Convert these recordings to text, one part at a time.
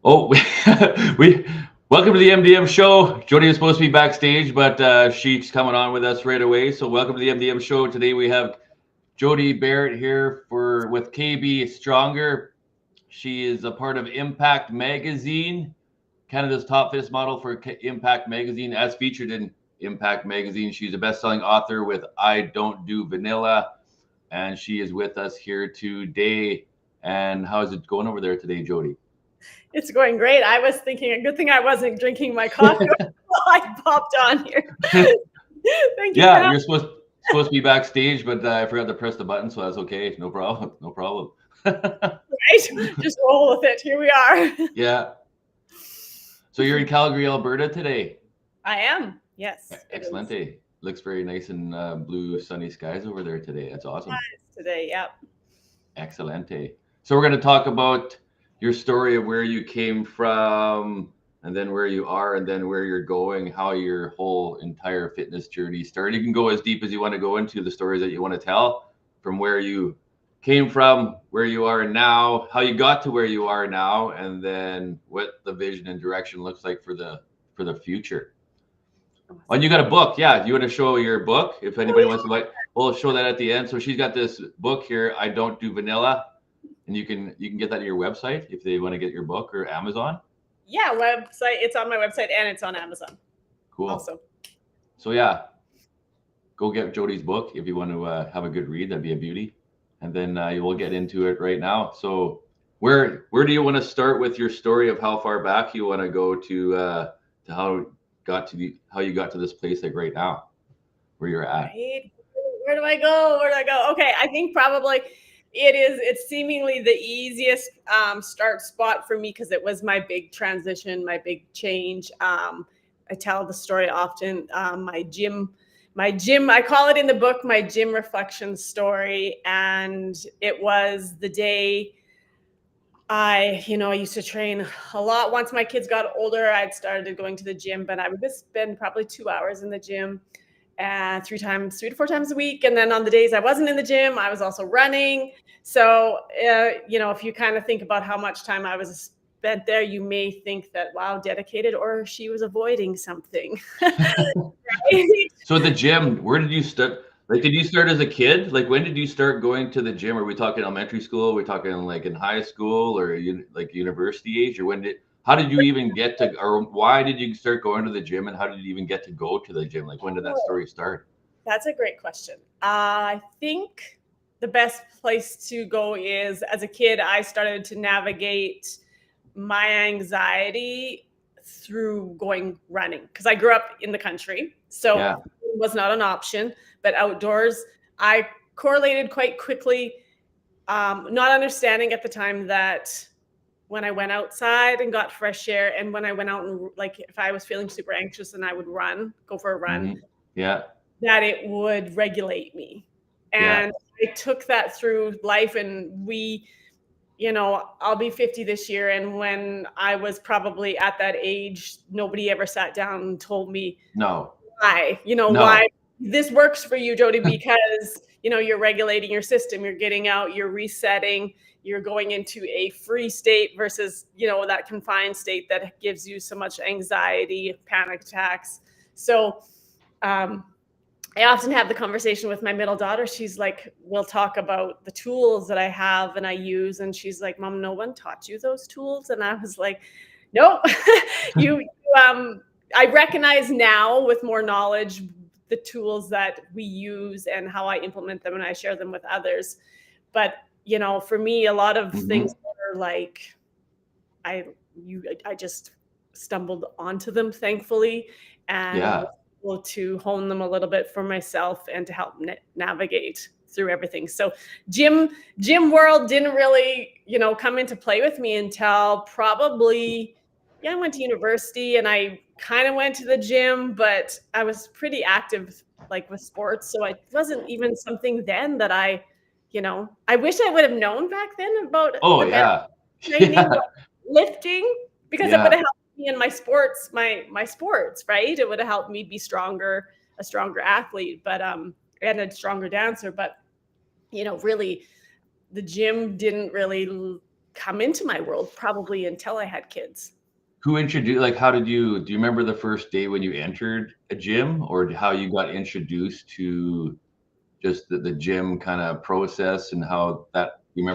Oh, we welcome to the MDM show. Jody is supposed to be backstage, but she's coming on with us right away. So welcome to the MDM show. Today we have Jody Barrett here for with KB Stronger. She is a part of Impact Magazine, Canada's top fitness model for Impact Magazine, as featured in Impact Magazine. She's a best-selling author with I Don't Do Vanilla, and she is with us here today. And how is it going over there today, Jody? It's going great. I was thinking a good thing I wasn't drinking my coffee while I popped on here. Thank you. Yeah, you're supposed to be backstage, but I forgot to press the button, so that's okay. No problem. No problem. Right? Just roll with it. Here we are. Yeah. So you're in Calgary, Alberta today. I am. Yes. Excellent. Looks very nice and blue, sunny skies over there today. That's awesome. Today, yep. Excellent. So we're going to talk about your story of where you came from, and then where you are, and then where you're going, how your whole entire fitness journey started. You can go as deep as you want to go into the stories that you want to tell, from where you came from, where you are now, how you got to where you are now, and then what the vision and direction looks like for the future. Oh, and you got a book. Yeah, you want to show your book? If anybody wants to like, we'll show that at the end. So she's got this book here, I Don't Do Vanilla. And you can get that at your website if they want to get your book, or Amazon. Yeah, website. It's on my website and it's on Amazon. Cool. Also. So yeah, go get Jody's book if you want to have a good read. That'd be a beauty. And then we'll get into it right now. So where do you want to start with your story of how far back you want to go to how you got to this place like right now, where you're at? Right. Where do I go? Okay, I think probably it's seemingly the easiest start spot for me because it was my big transition, my big change. I tell the story often. My gym, I call it in the book, my gym reflection story. And it was the day I used to train a lot. Once my kids got older, I'd started going to the gym, but I would just spend probably 2 hours in the gym. 3 to 4 times a week. And then on the days I wasn't in the gym, I was also running. So, if you kind of think about how much time I was spent there, you may think that, wow, dedicated, or she was avoiding something. Right? So at the gym, where did you start? Like, did you start as a kid? Like, when did you start going to the gym? Are we talking elementary school? Are we talking like in high school, or like university age? Or how did you even get to, or why did you start going to the gym, and how did you even get to go to the gym? Like, when did that story start? That's a great question. I think the best place to go is, as a kid, I started to navigate my anxiety through going running, because I grew up in the country. So It was not an option, but outdoors, I correlated quite quickly, not understanding at the time that when I went outside and got fresh air, and when I went out and, like, if I was feeling super anxious and I would go for a run, that it would regulate me. And I took that through life, and I'll be 50 this year. And when I was probably at that age, nobody ever sat down and told me why this works for you, Jody, because, you're regulating your system, you're getting out, you're resetting, you're going into a free state versus, that confined state that gives you so much anxiety, panic attacks. So I often have the conversation with my middle daughter. She's like, we'll talk about the tools that I have and I use. And she's like, Mom, no one taught you those tools? And I was like, nope. I recognize now with more knowledge the tools that we use and how I implement them, and I share them with others. But for me, a lot of things are like, I just stumbled onto them, thankfully, and able to hone them a little bit for myself and to help navigate through everything. So gym world didn't really, come into play with me until probably, I went to university, and I kind of went to the gym, but I was pretty active, like, with sports. So it wasn't even something then that I wish I would have known back then about training, lifting, because it would have helped me in my sports, my sports, right? It would have helped me be a stronger athlete, but and a stronger dancer. But really, the gym didn't really come into my world probably until I had kids. Who introduced, like, how do you remember the first day when you entered a gym, or how you got introduced to just the gym kind of process and how that, do you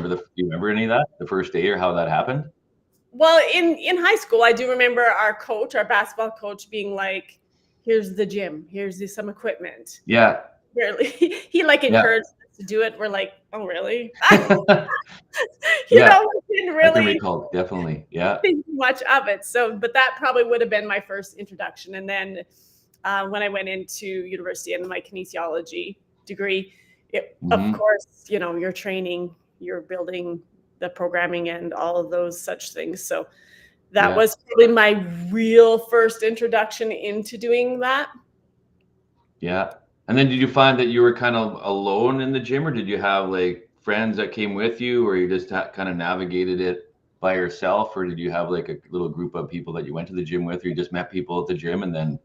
remember any of that, the first day or how that happened? Well, in high school, I do remember our coach, our basketball coach, being like, "Here's the gym. Here's some equipment." Yeah. Really, he like Yeah. encouraged us to do it. We're like, "Oh, really?" Yeah, We didn't I can really recall, definitely. Yeah. think much of it. So, but that probably would have been my first introduction. And then when I went into university and my kinesiology degree, of Mhm. course, you're training, you're building the programming and all of those such things. So that Yeah. was probably my real first introduction into doing that. Yeah. And then did you find that you were kind of alone in the gym, or did you have like friends that came with you, or you just kind of navigated it by yourself, or did you have like a little group of people that you went to the gym with, or you just met people at the gym and then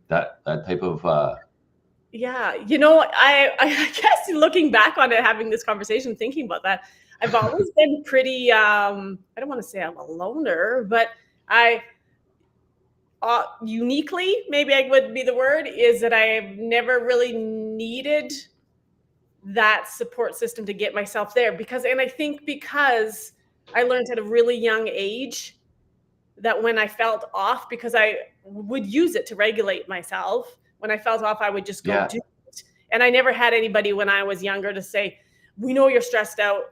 that type of Yeah, I guess looking back on it, having this conversation, thinking about that, I've always been pretty. I don't want to say I'm a loner, but I uniquely, maybe I would be the word, is that I've never really needed that support system to get myself there, and I think because I learned at a really young age that when I felt off, because I would use it to regulate myself, when I felt off, I would just go yeah. do it. And I never had anybody when I was younger to say, "We know you're stressed out.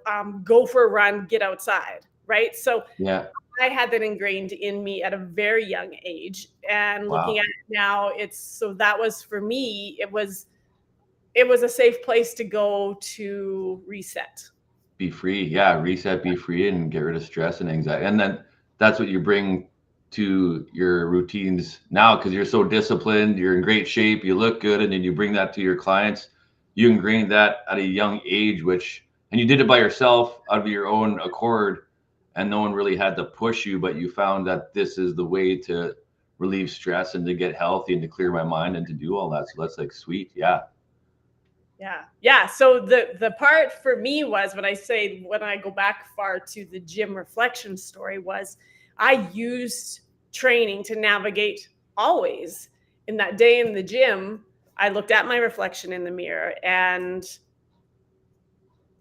Go for a run, get outside." Right. So Yeah. I had that ingrained in me at a very young age. And looking Wow. at it now, that was for me, it was a safe place to go to reset. Be free. Yeah, reset, be free, and get rid of stress and anxiety. And then that's what you bring to your routines now, because you're so disciplined, you're in great shape, you look good, and then you bring that to your clients. You ingrained that at a young age, and you did it by yourself out of your own accord, and no one really had to push you, but you found that this is the way to relieve stress and to get healthy and to clear my mind and to do all that. So that's like sweet. Yeah. Yeah. Yeah. So the part for me was when I go back far to the gym reflection story was I used training to navigate always. In that day in the gym, I looked at my reflection in the mirror and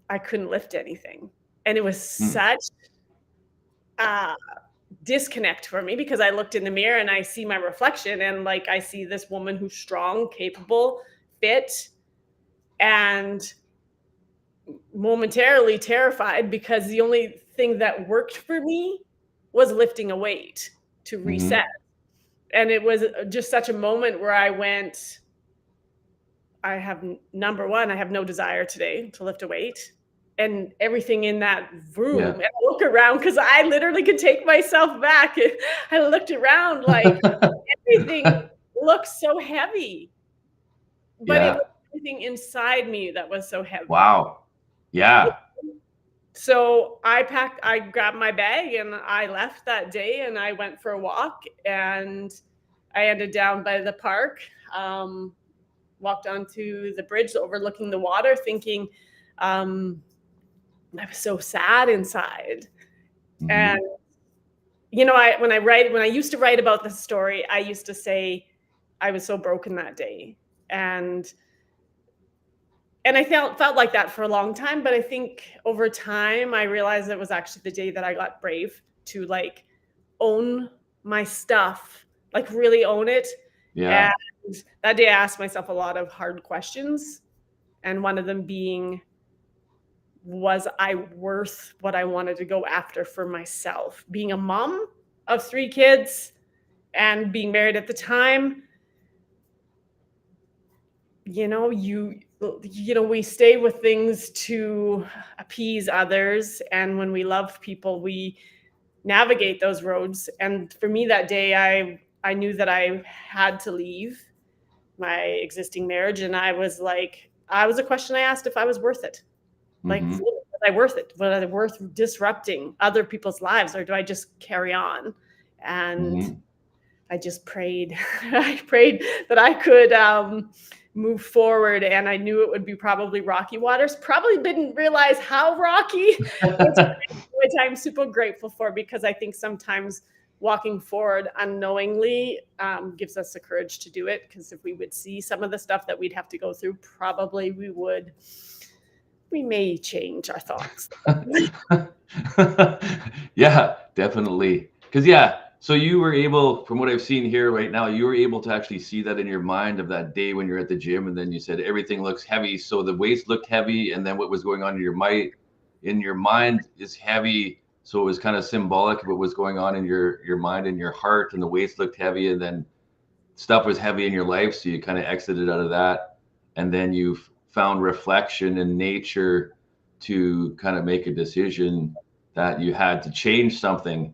I couldn't lift anything. And it was Hmm. such a disconnect for me because I looked in the mirror and I see my reflection and like I see this woman who's strong, capable, fit, and momentarily terrified because the only thing that worked for me was lifting a weight to reset. Hmm. And it was just such a moment where I went, number one, I have no desire today to lift a weight. And everything in that room, Yeah. and I look around because I literally could take myself back. I looked around like everything looks so heavy, but it Yeah. was everything inside me that was so heavy. Wow. Yeah. So I grabbed my bag and I left that day and I went for a walk and I ended down by the park, walked onto the bridge overlooking the water, thinking um, I was so sad inside. And Hmm. when I used to write about this story, I used to say I was so broken that day, and I felt like that for a long time, but I think over time I realized it was actually the day that I got brave to like own my stuff, like really own it. And Yeah. that day I asked myself a lot of hard questions, and one of them being, was I worth what I wanted to go after for myself? Being a mom of 3 kids and being married at the time, we stay with things to appease others, and when we love people we navigate those roads. And for me that day, I knew that I had to leave my existing marriage, and I was a question I asked, if I was worth it. Like, Hmm. was I worth it? Was I worth disrupting other people's lives, or do I just carry on? And Hmm. I just prayed. I prayed that I could move forward, and I knew it would be probably rocky waters. Probably didn't realize how rocky, which I'm super grateful for, because I think sometimes walking forward unknowingly gives us the courage to do it. Because if we would see some of the stuff that we'd have to go through, probably we may change our thoughts. Yeah, definitely. Because, yeah, so you were able, from what I've seen here right now, you were able to actually see that in your mind of that day when you're at the gym, and then you said everything looks heavy. So the weights looked heavy, and then what was going on in your mind is heavy. So it was kind of symbolic of what was going on in your mind and your heart, and the weights looked heavy, and then stuff was heavy in your life. So you kind of exited out of that, and then you found reflection in nature to kind of make a decision that you had to change something,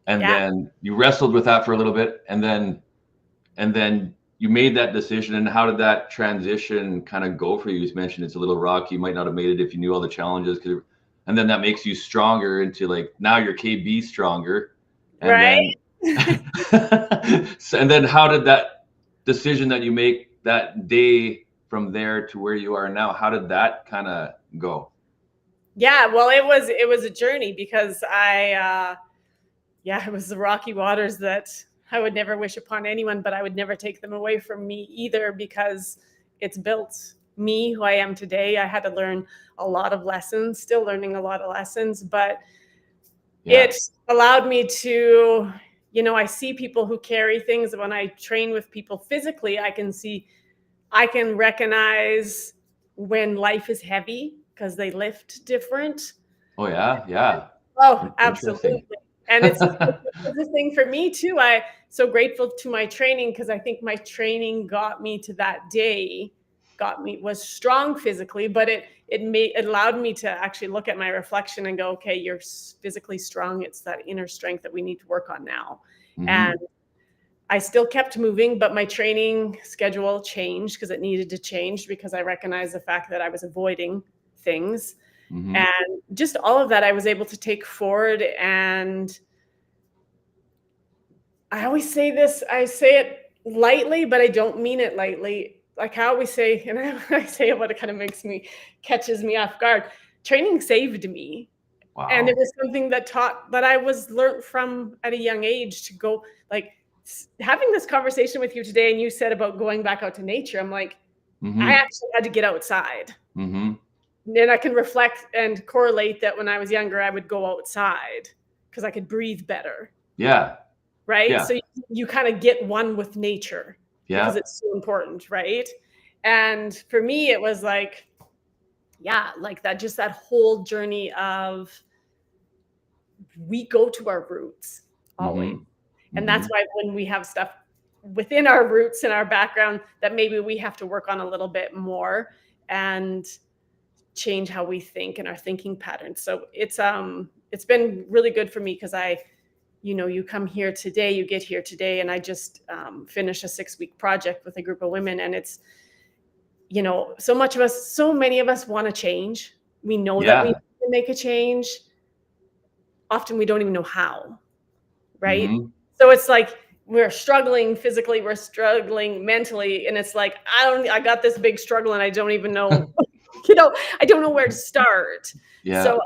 and then you wrestled with that for a little bit, and then you made that decision. And how did that transition kind of go for you? You mentioned it's a little rocky. You might not have made it if you knew all the challenges, and then that makes you stronger into, like, now you're KB stronger, and right. then and then how did that decision that you make that day from there to where you are now, how did that kind of go? Yeah, well, it was a journey, because it was the rocky waters that I would never wish upon anyone, but I would never take them away from me either, because it's built me who I am today. I had to learn a lot of lessons, still learning a lot of lessons, but it allowed me to, I see people who carry things. When I train with people physically, I can recognize when life is heavy, because they lift different. Oh, yeah. Oh, absolutely. And it's a thing for me too. I'm so grateful to my training, because I think my training got me to that day, was strong physically, but it allowed me to actually look at my reflection and go, okay, you're physically strong. It's that inner strength that we need to work on now. Mm-hmm. And I still kept moving, but my training schedule changed, because it needed to change, because I recognized the fact that I was avoiding things. Mm-hmm. And just all of that I was able to take forward. And I always say this, I say it lightly, but I don't mean it lightly. Like I always say, and I say it, but it kind of catches me off guard. Training saved me. Wow. And it was something that I was learned from at a young age to go, like, having this conversation with you today, and you said about going back out to nature. I'm like, mm-hmm. I actually had to get outside. Mm-hmm. And I can reflect and correlate that when I was younger, I would go outside because I could breathe better. Yeah. Right. Yeah. So you kind of get one with nature. Yeah. Because it's so important. Right. And for me, it was like, like that, just that whole journey of, we go to our roots always. Mm-hmm. And that's why when we have stuff within our roots and our background that maybe we have to work on a little bit more and change how we think and our thinking patterns. So it's been really good for me, because you come here today, you get here today, and I just finished a 6-week project with a group of women, and it's, so many of us want to change. We know that we need to make a change. Often we don't even know how, right? Mm-hmm. So it's like we're struggling physically, we're struggling mentally, and it's like I got this big struggle and I don't even know, I don't know where to start. Yeah. So,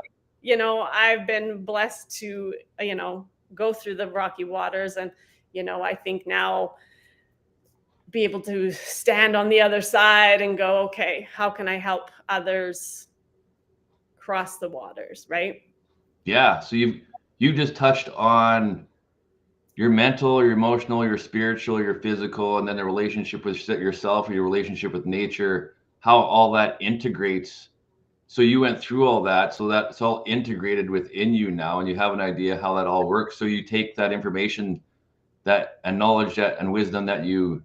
I've been blessed to, go through the rocky waters, and I think now be able to stand on the other side and go, okay, how can I help others cross the waters, right? Yeah. So you just touched on your mental, your emotional, your spiritual, your physical, and then the relationship with yourself, or your relationship with nature, how all that integrates. So you went through all that, so that's all integrated within you now, and you have an idea how that all works. So you take that information, and knowledge and wisdom that you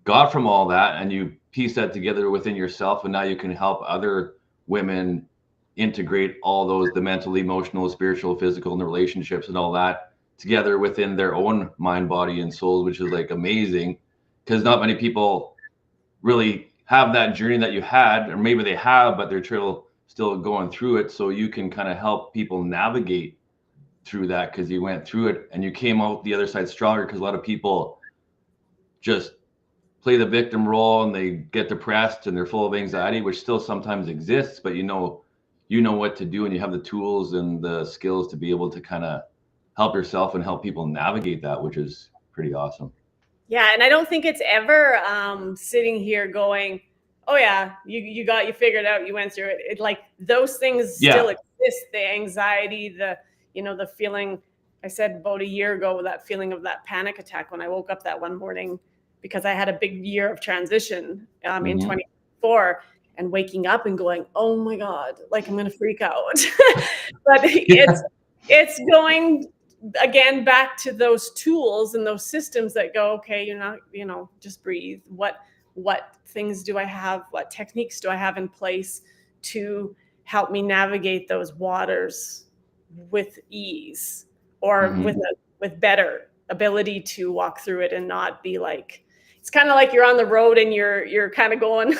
got from all that, and you piece that together within yourself, and now you can help other women integrate all those, the mental, emotional, spiritual, physical, and the relationships and all that together within their own mind, body, and souls, which is like amazing, because not many people really have that journey that you had, or maybe they have, but they're still going through it. So you can kind of help people navigate through that, because you went through it and you came out the other side stronger. Because a lot of people just play the victim role and they get depressed and they're full of anxiety, which still sometimes exists, but you know what to do, and you have the tools and the skills to be able to kind of help yourself and help people navigate that, which is pretty awesome. Yeah, and I don't think it's ever sitting here going, oh yeah, you figured out, you went through it. It like those things still exist, the anxiety, the feeling. I said about a year ago, that feeling of that panic attack when I woke up that one morning, because I had a big year of transition in 2024, and waking up and going, oh my God, like I'm gonna freak out. But it's going again back to those tools and those systems that go, okay, you're not, just breathe. What things do I have? What techniques do I have in place to help me navigate those waters with ease, or with better ability to walk through it and not be like, it's kind of like you're on the road and you're kind of going,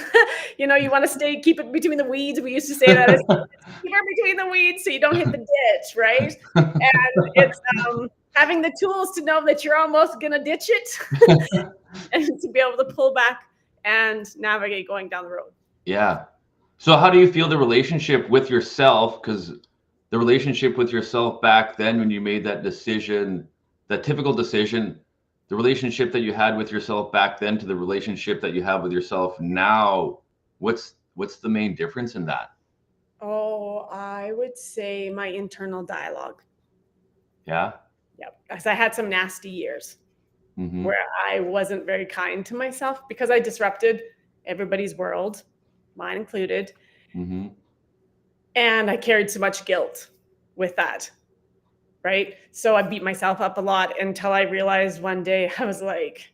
you want to keep it between the weeds. We used to say that, keep it between the weeds so you don't hit the ditch, right? And it's having the tools to know that you're almost gonna ditch it, and to be able to pull back and navigate going down the road. Yeah. So how do you feel the relationship with yourself? Because the relationship with yourself back then, when you made that decision, that typical decision, the relationship that you had with yourself back then to the relationship that you have with yourself now, what's the main difference in that? Oh, I would say my internal dialogue. Yeah. Yep. Because I had some nasty years where I wasn't very kind to myself because I disrupted everybody's world, mine included. And I carried so much guilt with that. Right. So I beat myself up a lot until I realized one day, I was like,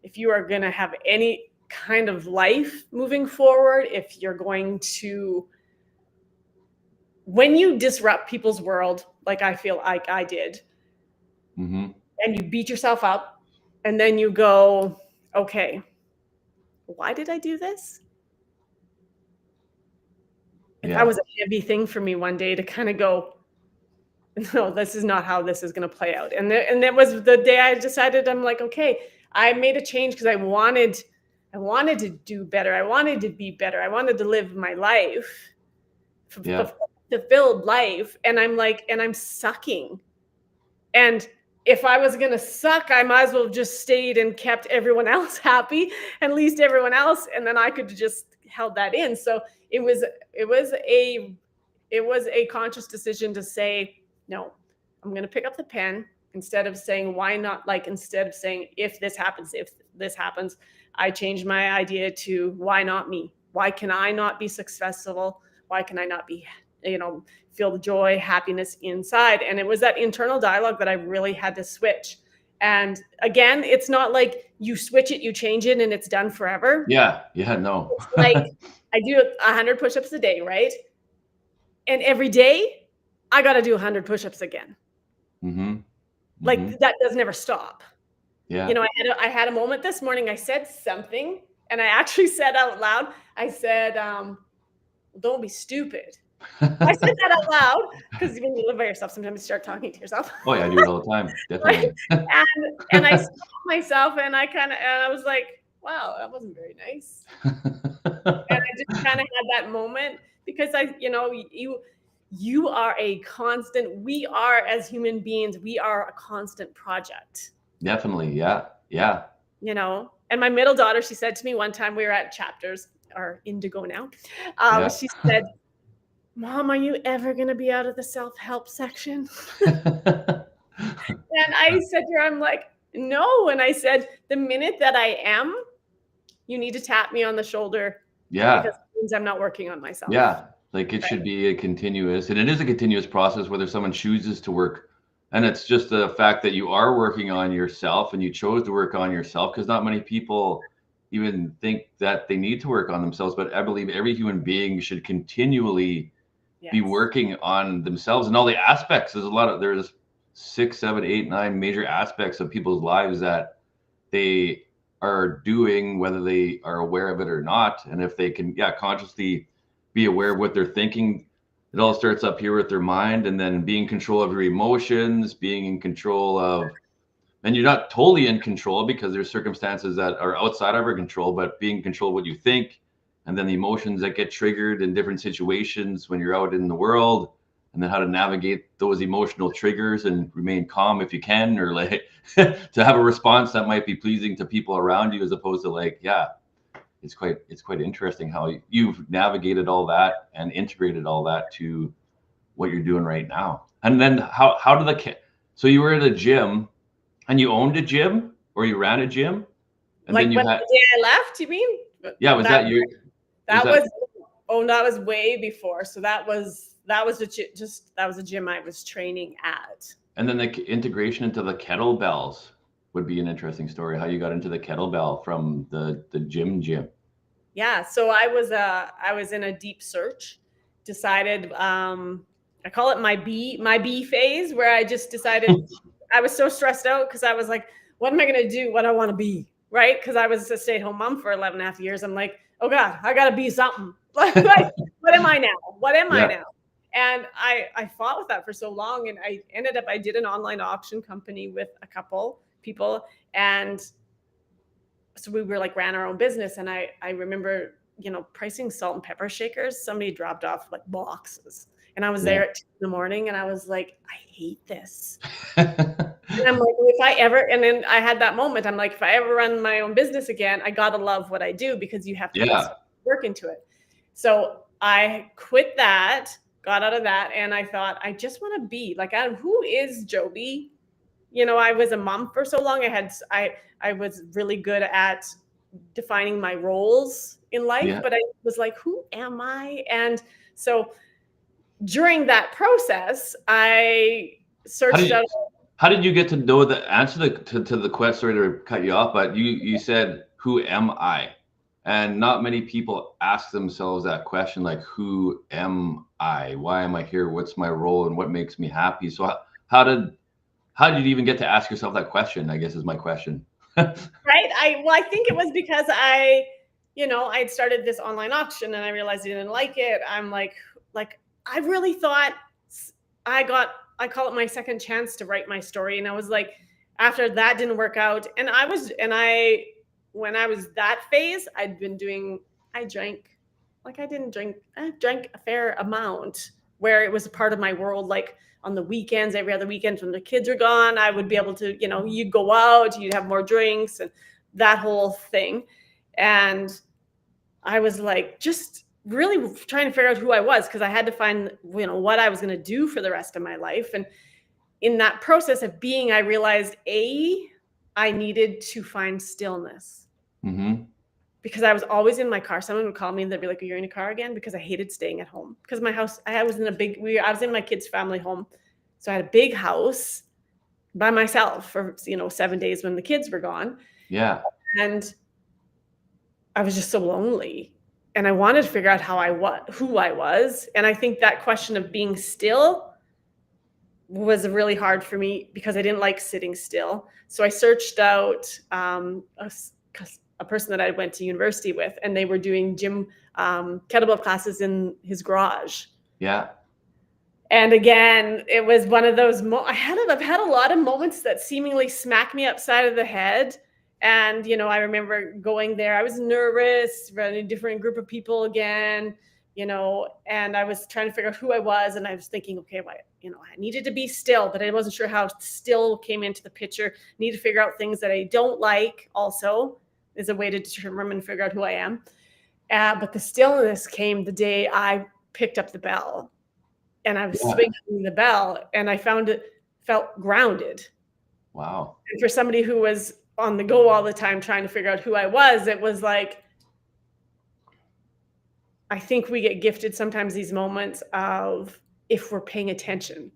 if you are going to have any kind of life moving forward, if you're going to, when you disrupt people's world, like I feel like I did, and you beat yourself up, and then you go, okay, why did I do this? And that was a heavy thing for me one day to kind of go, no, this is not how this is going to play out. And that was the day I decided, I'm like, okay, I made a change because I wanted to do better. I wanted to be better. I wanted to live my life, fulfilled life. And I'm like, and I'm sucking. And if I was going to suck, I might as well have just stayed and kept everyone else happy, and least everyone else. And then I could just held that in. So it was a conscious decision to say, no, I'm going to pick up the pen instead of saying, why not? Like, instead of saying, if this happens, I changed my idea to, why not me? Why can I not be successful? Why can I not be, feel the joy, happiness inside? And it was that internal dialogue that I really had to switch. And again, it's not like you switch it, you change it, and it's done forever. Yeah. No. It's like I do 100 push-ups a day, right? And every day, I got to do 100 push-ups again. Like that does never stop. Yeah. I had a moment this morning. I said something, and I actually said out loud, I said, don't be stupid. I said that out loud because when you live by yourself, sometimes you start talking to yourself. Oh yeah, I do it all the time. Definitely. and I stopped myself, and I was like, wow, that wasn't very nice. And I just kind of had that moment because you are a constant, we are, as human beings, we are a constant project. Definitely. Yeah. And my middle daughter, she said to me one time, we were at Chapters, or Indigo now. She said, Mom, are you ever going to be out of the self-help section? And I said to her, I'm like, no. And I said, the minute that I am, you need to tap me on the shoulder. Yeah. Because it means I'm not working on myself. Yeah. Like it should be a continuous, and it is a continuous process, whether someone chooses to work. And it's just the fact that you are working on yourself and you chose to work on yourself, because not many people even think that they need to work on themselves. But I believe every human being should continually be working on themselves and all the aspects. There's 6, 7, 8, 9 major aspects of people's lives that they are doing, whether they are aware of it or not. And if they can, consciously be aware of what they're thinking, it all starts up here with their mind, and then being in control of your emotions, being in control of and you're not totally in control because there's circumstances that are outside of our control, but being in control of what you think, and then the emotions that get triggered in different situations when you're out in the world, and then how to navigate those emotional triggers and remain calm if you can, or like to have a response that might be pleasing to people around you, as opposed to like, yeah, it's quite interesting how you've navigated all that and integrated all that to what you're doing right now. And then how did so you were at a gym, and you owned a gym, or you ran a gym, and Like then you when had, the day I left, you mean? yeah, was that your, was That that, was that was way before. So that was a gym I was training at. and then the integration into the kettlebells would be an interesting story, how you got into the kettlebell from the gym. Yeah. So I was in a deep search, decided, I call it my B phase, where I just decided I was so stressed out because I was like, what am I going to do? What I want to be? Right. Because I was a stay-at-home mom for 11 and a half years. I'm like, oh God, I got to be something. Like, what am I now? What am I now? And I fought with that for so long. And I did an online auction company with a couple people. And so we were like, ran our own business. And I remember, pricing salt and pepper shakers. Somebody dropped off like boxes. And I was there at 2 a.m. and I was like, I hate this. And I'm like, and then I had that moment. I'm like, if I ever run my own business again, I got to love what I do, because you have to put work into it. So I quit that, got out of that. And I thought, I just want to be like, who is Joby? I was a mom for so long. I was really good at defining my roles in life, but I was like, who am I? And so during that process, I searched out. How did you get to know the answer to the question? Sorry to cut you off, but you said, who am I? And not many people ask themselves that question, like, who am I? Why am I here? What's my role, and what makes me happy? So how did you even get to ask yourself that question, I guess, is my question. Right. I think it was because I'd started this online auction and I realized I didn't like it. I'm like, I really thought I call it my second chance to write my story. And I was like, after that didn't work out. And when I was that phase, I drank a fair amount, where it was a part of my world. Like on the weekends, every other weekend when the kids are gone, I would be able to, you'd go out, you'd have more drinks and that whole thing. And I was like, just really trying to figure out who I was, because I had to find, what I was going to do for the rest of my life. And in that process of being, I realized I needed to find stillness. Mm-hmm. Because I was always in my car. Someone would call me and they'd be like, you're in a car again? Because I hated staying at home. Because my house, I was in my kids' family home. So I had a big house by myself for, 7 days when the kids were gone. Yeah. And I was just so lonely. And I wanted to figure out who I was. And I think that question of being still was really hard for me, because I didn't like sitting still. So I searched out a person that I went to university with, and they were doing gym kettlebell classes in his garage. Yeah. And again, it was one of those I've had a lot of moments that seemingly smack me upside of the head. And, I remember going there, I was nervous, running a different group of people again, and I was trying to figure out who I was. And I was thinking, okay, I needed to be still, but I wasn't sure how still came into the picture. Need to figure out things that I don't like also is a way to determine and figure out who I am. But the stillness came the day I picked up the bell, and I was swinging the bell, and I felt grounded. Wow. And for somebody who was on the go all the time trying to figure out who I was, it was like, I think we get gifted sometimes these moments of, if we're paying attention,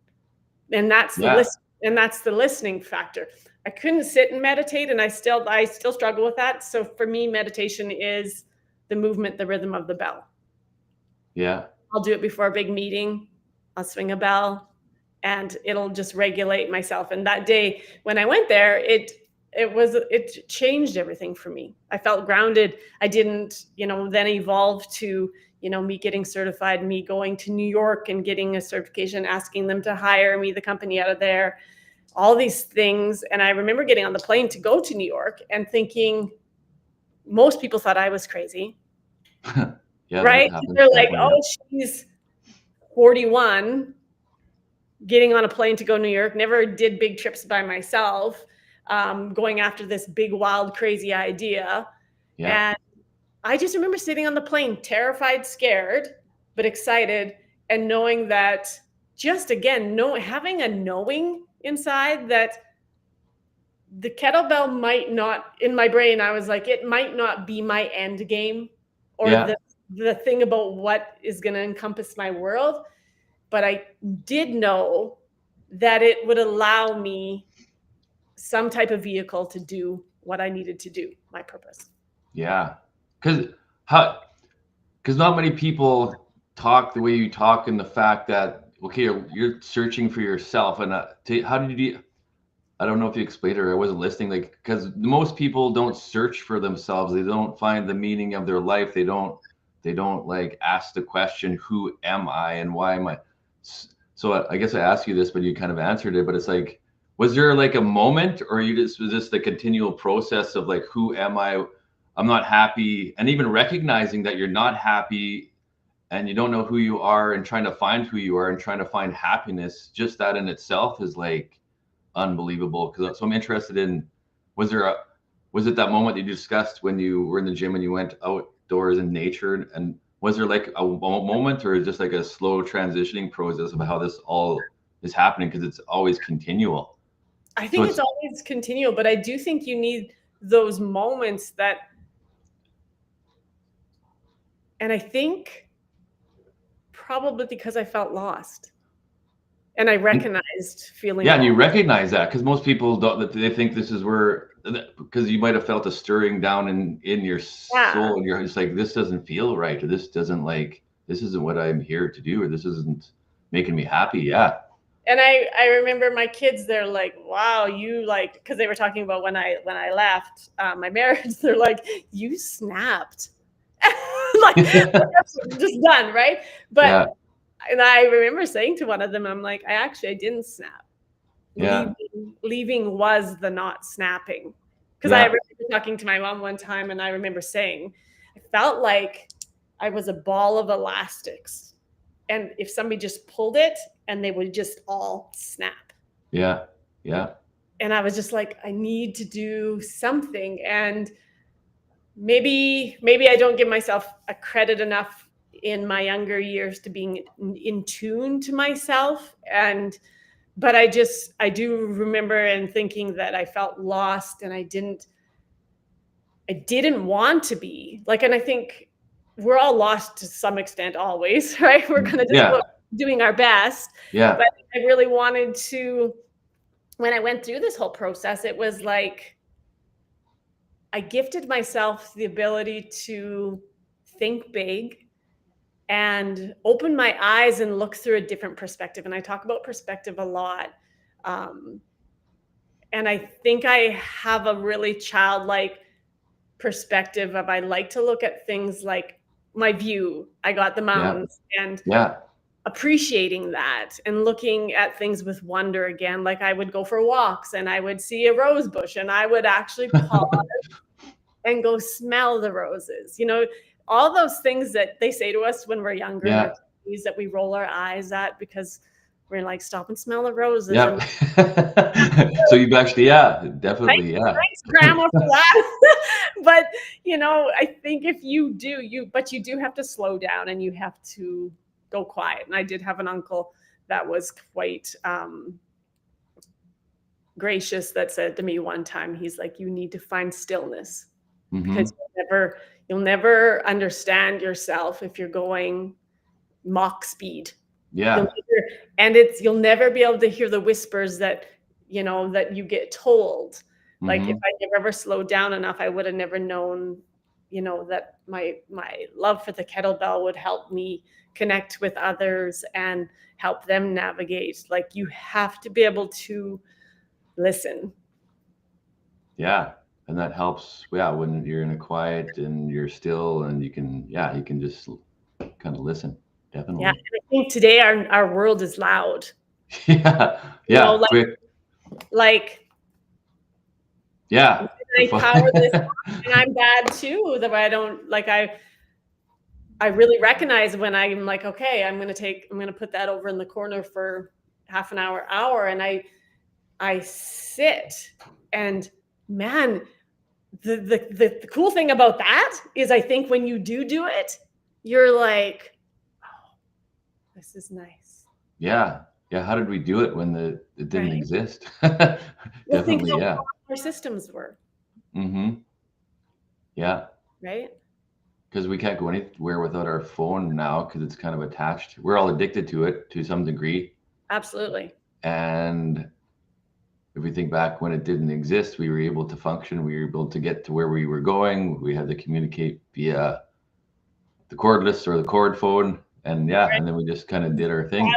and that's the listening factor. I couldn't sit and meditate, and I still struggle with that. So for me, meditation is the movement, the rhythm of the bell. Yeah. I'll do it before a big meeting. I'll swing a bell, and it'll just regulate myself. And that day when I went there, it changed everything for me. I felt grounded. I didn't, then evolve to, me getting certified, me going to New York and getting a certification, asking them to hire me, the company out of there. all these things. And I remember getting on the plane to go to New York and thinking most people thought I was crazy. Yeah, right? that happens. They're like, Definitely, oh, she's 41, getting on a plane to go to New York, never did big trips by myself, going after this big, wild, crazy idea. yeah. And I just remember sitting on the plane, terrified, scared, but excited, and knowing that just again, having a knowing inside that the kettlebell might not, in my brain, I was like, it might not be my end game or Yeah. the thing about what is going to encompass my world. But I did know that it would allow me some type of vehicle to do what I needed to do, my purpose. Yeah. Because not many people talk the way you talk, in the fact that, okay, you're searching for yourself. And how did you, I don't know if you explained it or I wasn't listening, like, because most people don't search for themselves. They don't find the meaning of their life. They don't like ask the question, who am I and why am I? So I guess I asked you this, but you kind of answered it, but it's like, was there like a moment, or was this the continual process of like, who am I? I'm not happy. And even recognizing that you're not happy and you don't know who you are, and trying to find who you are and trying to find happiness, just that in itself is like unbelievable. So I'm interested in, was it that moment you discussed when you were in the gym and you went outdoors in nature, and was there like a moment, or just like a slow transitioning process of how this all is happening? Because it's always continual. I think it's always continual, but I do think you need those moments that, and I think probably because I felt lost and I recognized feeling and you lost. recognize that, because most people don't, they think this is where, because you might have felt a stirring down in your soul, and you're just like, this doesn't feel right, or this isn't what I'm here to do, or this isn't making me happy. Yeah. And I remember my kids, they're like, wow, you like, because they were talking about when I left my marriage, they're like, you snapped. Like, just done, right? But Yeah. and I remember saying to one of them, I'm like, I didn't snap. Yeah. Leaving was the not snapping. Because I remember talking to my mom one time, and I remember saying, I felt like I was a ball of elastics. And if somebody just pulled it, and they would just all snap. Yeah. Yeah. And I was just like, I need to do something. And maybe I don't give myself a credit enough in my younger years to being in tune to myself. But I do remember and thinking that I felt lost, and I didn't want to be like, and I think we're all lost to some extent always, right? We're going to just go doing our best. Yeah. But I really wanted to, when I went through this whole process, it was like, I gifted myself the ability to think big and open my eyes and look through a different perspective. And I talk about perspective a lot. And I think I have a really childlike perspective of, I like to look at things like my view. I got the mountains and appreciating that and looking at things with wonder again. Like, I would go for walks and I would see a rose bush and I would actually pause and go smell the roses. You know, all those things that they say to us when we're younger, that we roll our eyes at because we're like, stop and smell the roses. Yep. So you've actually, definitely, Thanks, Grandma, for that. But you know, I think if you do, but you do have to slow down and you have to go quiet. And I did have an uncle that was quite gracious, that said to me one time, he's like, you need to find stillness. Because you'll never understand yourself if you're going Mach speed. Yeah. You'll never be able to hear the whispers that, you know, that you get told. Like, if I never ever slowed down enough, I would have never known, you know, that my love for the kettlebell would help me connect with others and help them navigate. Like, you have to be able to listen. Yeah. And that helps, when you're in a quiet and you're still, and you can just kind of listen. Definitely. Yeah, and I think today our world is loud. Yeah. You know, like, Like, Yeah. I power this on, and I'm bad too. That I don't like. I really recognize when I'm like, okay, I'm gonna put that over in the corner for half an hour, and I sit, and man, the cool thing about that is I think when you do it, you're like, oh, this is nice. Yeah. Yeah. How did we do it when it didn't Right? exist? Well, think Definitely. how Yeah. our systems were, Mm-hmm. Yeah. right? Because we can't go anywhere without our phone now because it's kind of attached. We're all addicted to it to some degree. Absolutely. And if we think back when it didn't exist, we were able to function. We were able to get to where we were going. We had to communicate via the cordless or the cord phone. And yeah, and then we just kind of did our thing.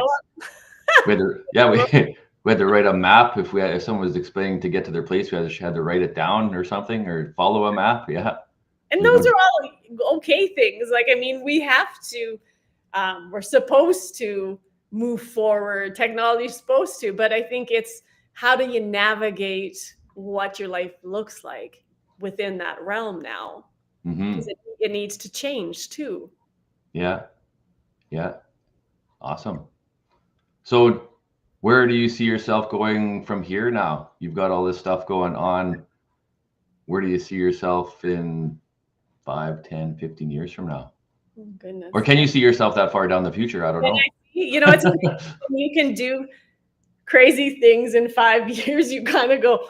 We had to, yeah, we had to write a map if someone was explaining to get to their place. We had to write it down or something or follow a map. Yeah. And There's those no, are all okay things. Like, I mean, we have to, we're supposed to move forward. Technology is supposed to, but I think it's how do you navigate what your life looks like within that realm now? Because mm-hmm. it needs to change too. Yeah. Yeah. Awesome. So where do you see yourself going from here now? You've got all this stuff going on. Where do you see yourself in 5, 10, 15 years from now? Oh, goodness. Or can you see yourself that far down the future? I don't know. You know, it's you can do crazy things in 5 years. You kind of go,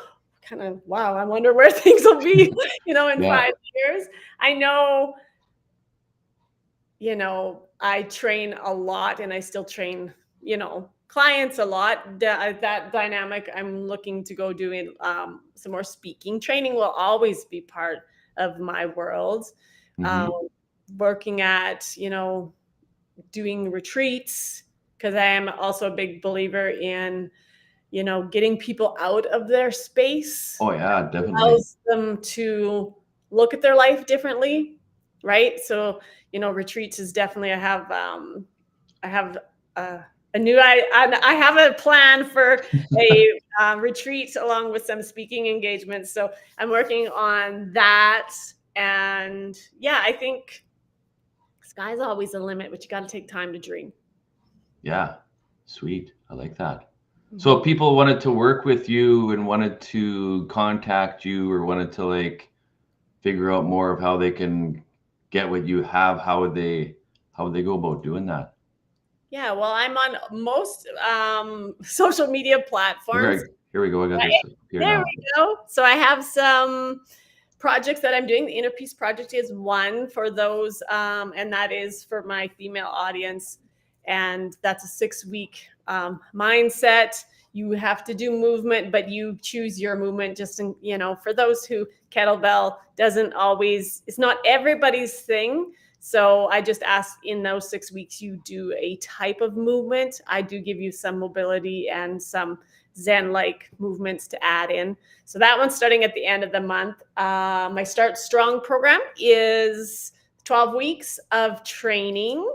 wow, I wonder where things will be, in Yeah. 5 years. I know, I train a lot and I still train, clients a lot. That dynamic, I'm looking to go doing some more speaking. Training will always be part of my world. Mm-hmm. Um, Working at, doing retreats, because I am also a big believer in, getting people out of their space Oh yeah, definitely. allows them to look at their life differently, right? So, retreats is definitely I have I have a plan for a retreat along with some speaking engagements. So I'm working on that, and yeah, I think sky's always the limit, but you got to take time to dream. Yeah. Sweet. I like that. So Mhm. if people wanted to work with you and wanted to contact you or wanted to like figure out more of how they can get what you have, how would they go about doing that? Yeah, well, I'm on most social media platforms. Here we go. I got Right? this here There now. we go. So I have some projects that I'm doing. The Inner Peace Project is one for those, and that is for my female audience. And that's a 6-week mindset. You have to do movement, but you choose your movement. Just in, for those who kettlebell doesn't always, it's not everybody's thing. So I just ask in those 6 weeks, you do a type of movement. I do give you some mobility and some Zen-like movements to add in. So that one's starting at the end of the month. My Start Strong program is 12 weeks of training,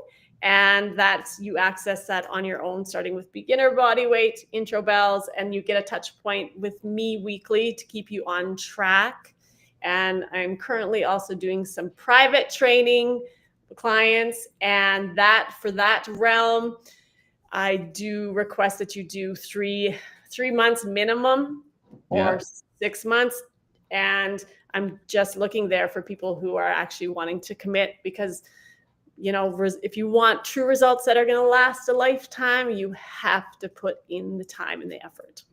and you access that on your own, starting with beginner body weight, intro bells, and you get a touch point with me weekly to keep you on track. And I'm currently also doing some private training for clients, and for that realm, I do request that you do 3 months minimum or Yeah. 6 months. And I'm just looking there for people who are actually wanting to commit, because, if you want true results that are going to last a lifetime, you have to put in the time and the effort.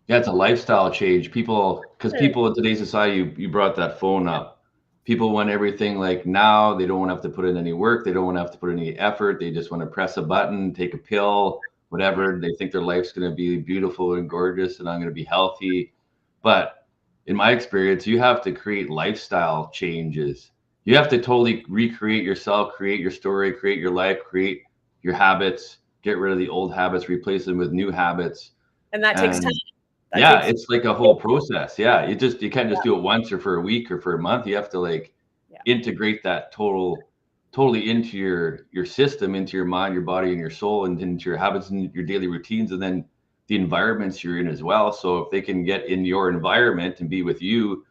Yeah, it's a lifestyle change. Because people in today's society, you brought that phone up. People want everything like now. They don't want to have to put in any work. They don't want to have to put in any effort. They just want to press a button, take a pill, whatever. They think their life's going to be beautiful and gorgeous and I'm going to be healthy. But in my experience, you have to create lifestyle changes. You have to totally recreate yourself, create your story, create your life, create your habits, get rid of the old habits, replace them with new habits. And that takes time. Yeah, it's like a whole process. Yeah, you can't just do it once or for a week or for a month. You have to like integrate that totally into your system, into your mind, your body, and your soul, and into your habits and your daily routines, and then the environments you're in as well. So if they can get in your environment and be with you,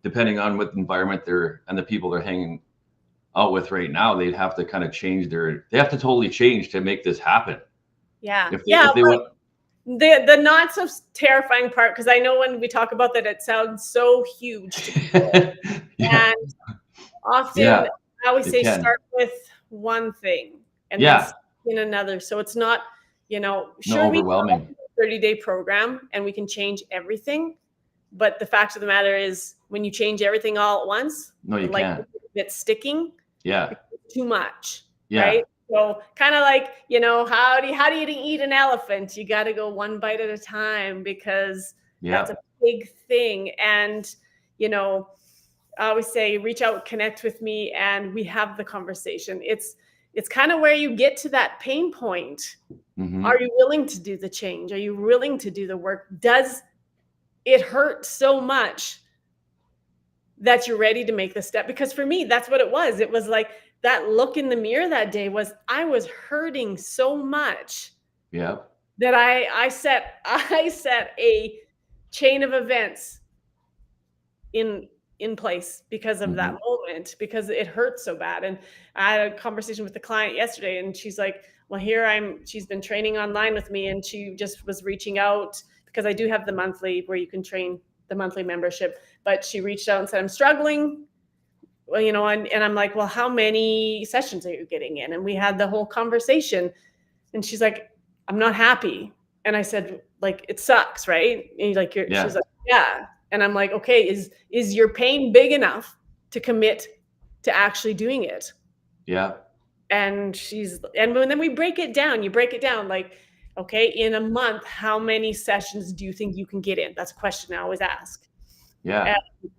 depending on what environment they're and the people they're hanging out with right now, they'd have to kind of they have to totally change to make this happen. Yeah. If they want. The not so terrifying part, because I know when we talk about that, it sounds so huge to people. Yeah. And often Yeah, I always say can. start with one thing and Yeah. then in another. So it's not, sure, No overwhelming. 30-day program and we can change everything. But the fact of the matter is when you change everything all at once, No, you can't. It's sticking. Yeah. It's too much. Yeah. Right. So kind of like, how do you eat an elephant? You got to go one bite at a time, because that's a big thing. And, I always say, reach out, connect with me, and we have the conversation. It's kind of where you get to that pain point. Mm-hmm. Are you willing to do the change? Are you willing to do the work? Does it hurt so much that you're ready to make the step? Because for me, that's what it was. It was like that look in the mirror that day I was hurting so much. Yeah. That I set a chain of events in place because of that moment, because it hurt so bad. And I had a conversation with the client yesterday, and she's like, well, she's been training online with me, and she just was reaching out because I do have the monthly where you can train, the monthly membership, but she reached out and said, I'm struggling. Well, and I'm like, well, how many sessions are you getting in? And we had the whole conversation, and she's like, I'm not happy. And I said, like, it sucks, right? And she's like, yeah. And I'm like, okay, is your pain big enough to commit to actually doing it? Yeah. And then we break it down. You break it down like, okay, in a month, how many sessions do you think you can get in? That's a question I always ask. Yeah. And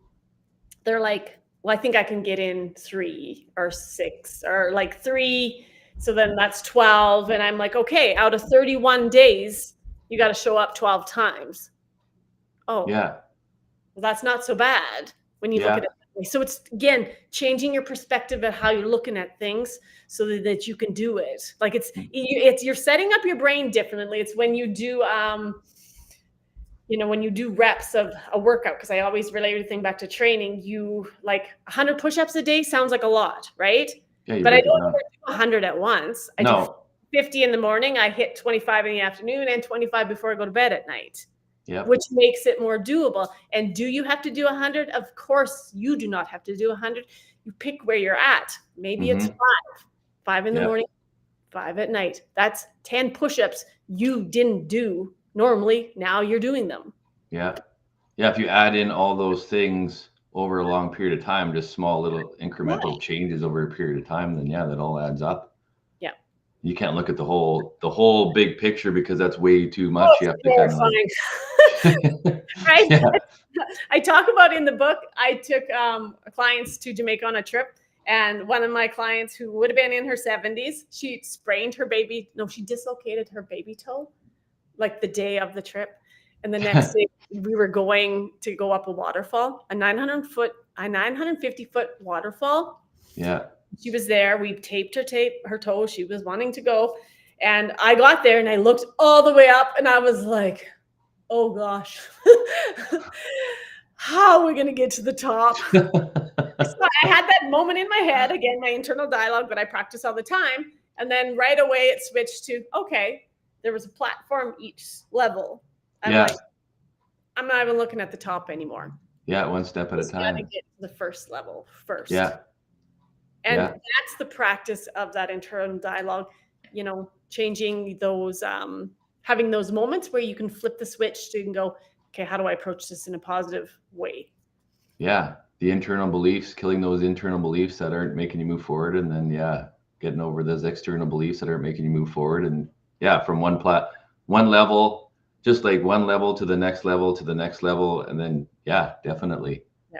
they're like, well, I think I can get in 3 or 6 or like 3. So then that's 12. And I'm like, okay, out of 31 days, you got to show up 12 times. Oh, yeah. Well, that's not so bad when you look at it that way. So it's, again, changing your perspective at how you're looking at things so that you can do it. Like you're setting up your brain differently. It's when you do, when you do reps of a workout, because I always relate everything back to training, you like 100 push-ups a day sounds like a lot, right? Yeah, but I don't do 100 at once. I do 50 in the morning. I hit 25 in the afternoon and 25 before I go to bed at night. Yep. Which makes it more doable. And do you have to do 100? Of course, you do not have to do 100. You pick where you're at. Maybe it's 5 in the morning, 5 at night. That's 10 push-ups you didn't do normally. Now you're doing them. Yeah. Yeah. If you add in all those things over a long period of time, just small little incremental changes over a period of time, then that all adds up. You can't look at the whole big picture, because that's way too much. You have to kind of right. Yeah. I talk about in the book, I took clients to Jamaica on a trip, and one of my clients who would have been in her 70s, she dislocated her baby toe like the day of the trip. And the next day we were going to go up a waterfall, a 950-foot waterfall. Yeah. She was there. We taped her toe. She was wanting to go. And I got there and I looked all the way up and I was like, oh gosh, how are we going to get to the top? So I had that moment in my head, again, my internal dialogue that I practice all the time. And then right away it switched to, okay, there was a platform each level. I'm like, I'm not even looking at the top anymore. Yeah, one step at a time. Got to get to the first level first. Yeah. And that's the practice of that internal dialogue, changing those, having those moments where you can flip the switch to go, okay, how do I approach this in a positive way? Yeah. The internal beliefs, killing those internal beliefs that aren't making you move forward. And then, getting over those external beliefs that aren't making you move forward. And from one level, just like one level to the next level to the next level. And then, definitely. Yeah.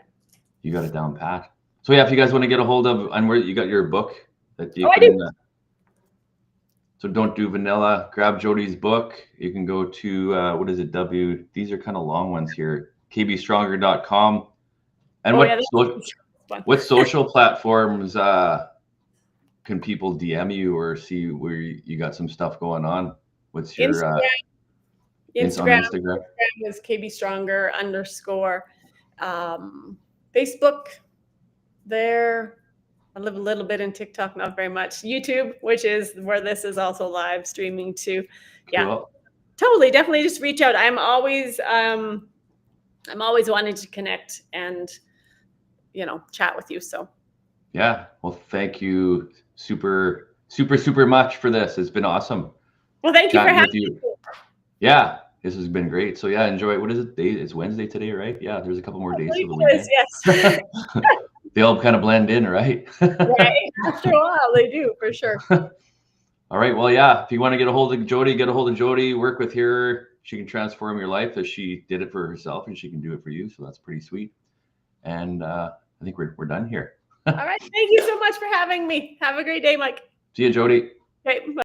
You got it down pat. So if you guys want to get a hold of, and where you got your book that you can, so Don't Do Vanilla, grab Jody's book. You can go to, what is it? These are kind of long ones here, kbstronger.com. And what social platforms can people DM you or see where you got some stuff going on? What's your, Instagram, Instagram, Instagram. Instagram is KB Stronger_. Facebook, there. I live a little bit in TikTok, not very much. YouTube, which is where this is also live streaming too. Yeah, Cool. totally. Definitely just reach out. I'm always wanting to connect and, chat with you. So yeah. Well, thank you super much for this. It's been awesome. Well, thank you for chatting having with you. me. Yeah, this has been great. So yeah, enjoy. What is it? It's Wednesday today, right? Yeah, there's a couple more days till the weekend. Yes. They all kind of blend in, right? Right. After a while, they do, for sure. All right. Well, yeah. If you want to get a hold of Jody, get a hold of Jody. Work with her. She can transform your life as she did it for herself, and she can do it for you. So that's pretty sweet. And I think we're done here. All right. Thank you so much for having me. Have a great day, Mike. See you, Jody. Okay. Bye.